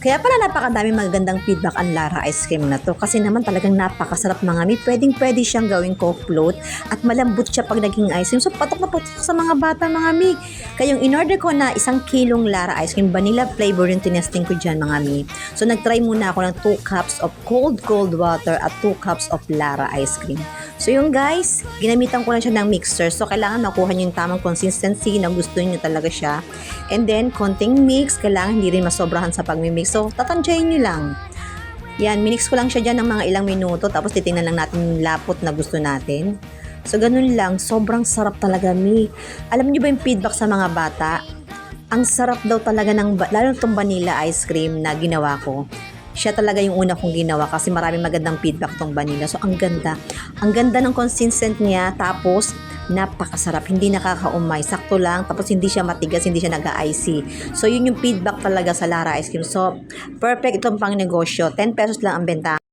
Kaya pala napakadaming magagandang feedback ang Lara ice cream na to kasi naman talagang napakasarap mga mi. Pwedeng-pwede siyang gawing coke float at malambot siya pag naging ice cream. So patok na patok sa mga bata mga mi. Kaya yung in-order ko na 1 kilong Lara ice cream, vanilla flavor yung tinesting ko dyan mga mi. So nag-try muna ako ng 2 cups of cold water at 2 cups of Lara ice cream. So yung guys, ginamitan ko lang siya ng mixer. So kailangan makuha niyo yung tamang consistency na gusto niyo talaga siya. And then konting mix, kailangan hindi rin masobrahan sa pagmi-mix. So tatansyahin niyo lang. Yan, minix ko lang siya dyan ng mga ilang minuto tapos titingnan lang natin yung lapot na gusto natin. So ganun lang, sobrang sarap talaga mi. Alam niyo ba yung feedback sa mga bata? Ang sarap daw talaga ng, lalo itong vanilla ice cream na ginawa ko. Siya talaga yung una kong ginawa kasi maraming magandang feedback tong vanilla. So, ang ganda. Ang ganda ng consistent niya. Tapos, napakasarap. Hindi nakakaumay. Sakto lang. Tapos, hindi siya matigas. Hindi siya nag-icy. So, yun yung feedback talaga sa Lara Ice Cream. So, perfect itong pang negosyo. 10 pesos lang ang benta.